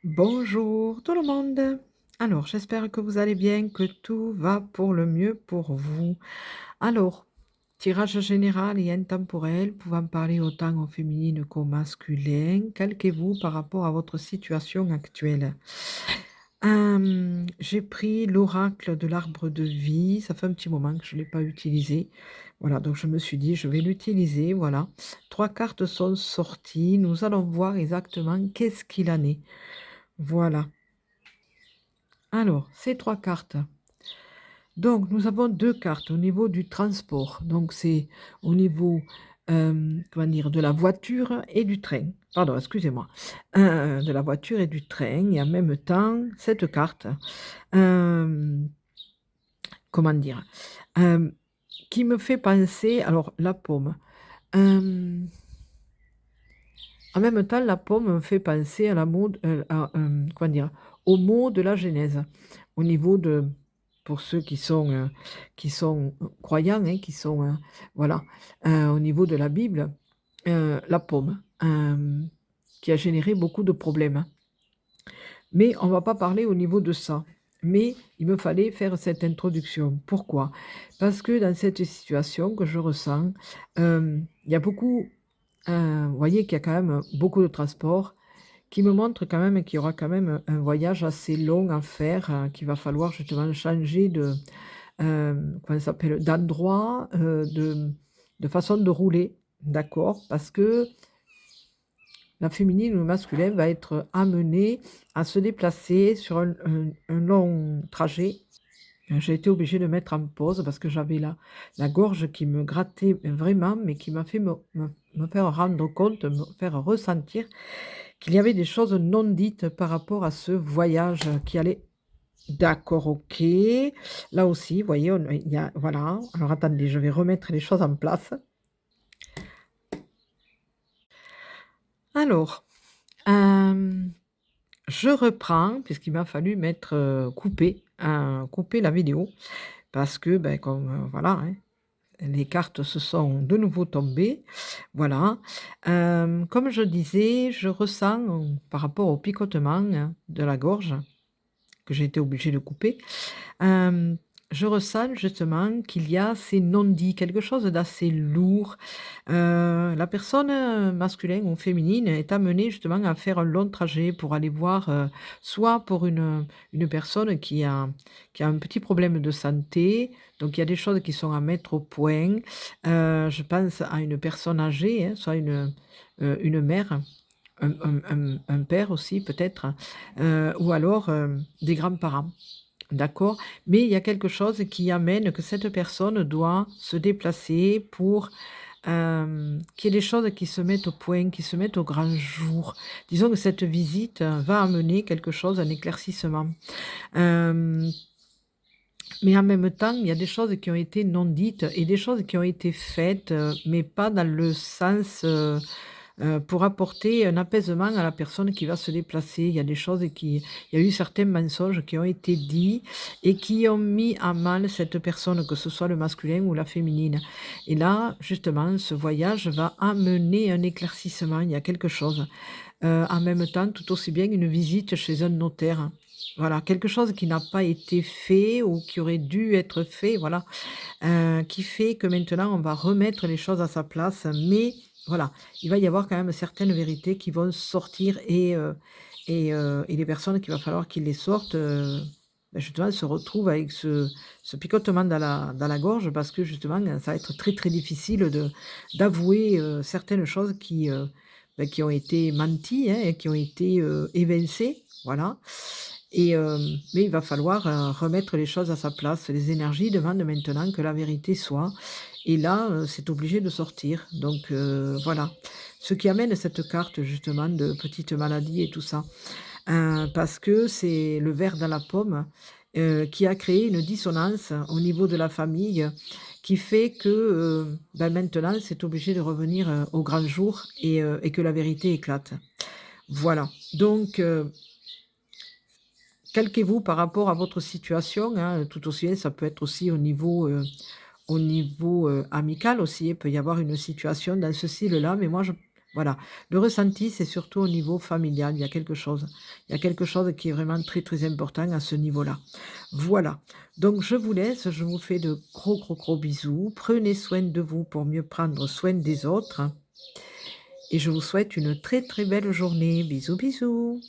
Bonjour tout le monde. Alors, j'espère que vous allez bien, que tout va pour le mieux pour vous. Alors, tirage général et intemporel, pouvant parler autant au féminin qu'au masculin, calquez-vous par rapport à votre situation actuelle. J'ai pris l'oracle de l'arbre de vie, ça fait un petit moment que je ne l'ai pas utilisé. Voilà, donc je me suis dit, je vais l'utiliser, voilà. 3 cartes sont sorties, nous allons voir exactement qu'est-ce qu'il en est. Voilà. Alors, ces 3 cartes. Donc, nous avons 2 cartes au niveau du transport. Donc, c'est au niveau, comment dire? De la voiture et du train. Pardon, excusez-moi. De la voiture et du train et en même temps, cette carte, hem, comment dire? Hem, qui me fait penser alors la pomme, hem, en même temps, la pomme me fait penser à la mode, à, comment dire? Au mot de la Genèse. Au niveau de pour ceux qui sont, croyants, hein, qui sont, voilà, au niveau de la Bible, la pomme, qui a généré beaucoup de problèmes. Mais on va pas parler au niveau de ça. Mais il me fallait faire cette introduction. Pourquoi? Parce que dans cette situation que je ressens, il y a beaucoup, vous voyez qu'il y a quand même beaucoup de transport qui me montre quand même qu'il y aura quand même un voyage assez long à faire, qu'il va falloir justement changer de, comment ça s'appelle? D'endroit, de façon de rouler, d'accord? Parce que la féminine ou le masculin va être amené à se déplacer sur un long trajet. J'ai été obligée de mettre en pause parce que j'avais la gorge qui me grattait vraiment, mais qui m'a fait me faire rendre compte, me faire ressentir qu'il y avait des choses non dites par rapport à ce voyage qui allait. D'accord, OK. Là aussi, vous voyez, il y a voilà. Alors attendez, je vais remettre les choses en place. Alors, hem, je reprends puisqu'il m'a fallu mettre, couper la vidéo parce que, ben, comme, voilà, hein, les cartes se sont de nouveau tombées. Voilà. Comme je disais, je ressens, par rapport au picotement, de la gorge que j'ai été obligée de couper. Hem, je ressens justement qu'il y a ces non-dits, quelque chose d'assez lourd. La personne, masculine ou féminine est amenée justement à faire un long trajet pour aller voir, soit pour une personne qui a un petit problème de santé, donc il y a des choses qui sont à mettre au point. Je pense à une personne âgée, hein, soit une mère, un père aussi peut-être, ou alors, des grands-parents. D'accord, mais il y a quelque chose qui amène que cette personne doit se déplacer pour, qu'il y ait des choses qui se mettent au point, qui se mettent au grand jour. Disons que cette visite, va amener quelque chose, un éclaircissement. Hem, mais en même temps, il y a des choses qui ont été non dites et des choses qui ont été faites, mais pas dans le sens, pour apporter un apaisement à la personne qui va se déplacer. Il y a des choses qui il y a eu certains mensonges qui ont été dits et qui ont mis à mal cette personne, que ce soit le masculin ou la féminine. Et là, justement, ce voyage va amener un éclaircissement. Il y a quelque chose. En même temps, tout aussi bien une visite chez un notaire. Voilà, quelque chose qui n'a pas été fait ou qui aurait dû être fait, voilà, qui fait que maintenant on va remettre les choses à sa place. Mais voilà, il va y avoir quand même certaines vérités qui vont sortir et les personnes qu'il va falloir qu'ils les sortent, bah, justement, se retrouvent avec ce picotement dans la gorge parce que justement, ça va être très, très difficile d'avouer, certaines choses bah, qui ont été menties, hein, et qui ont été, évincées, voilà. Mais il va falloir, remettre les choses à sa place. Les énergies demandent maintenant que la vérité soit et là, c'est obligé de sortir donc voilà. Ce qui amène cette carte justement de petites maladies et tout ça, parce que c'est le ver dans la pomme, qui a créé une dissonance au niveau de la famille qui fait que, bah, maintenant c'est obligé de revenir, au grand jour et que la vérité éclate. Voilà donc calquez-vous par rapport à votre situation, hein, tout aussi bien ça peut être aussi au niveau, amical aussi, il peut y avoir une situation dans ce style-là, mais moi Voilà. Le ressenti, c'est surtout au niveau familial, il y a quelque chose. Il y a quelque chose qui est vraiment très, très important à ce niveau-là. Voilà. Donc je vous laisse, je vous fais de gros, gros, gros bisous. Prenez soin de vous pour mieux prendre soin des autres et je vous souhaite une très, très belle journée. Bisous, bisous.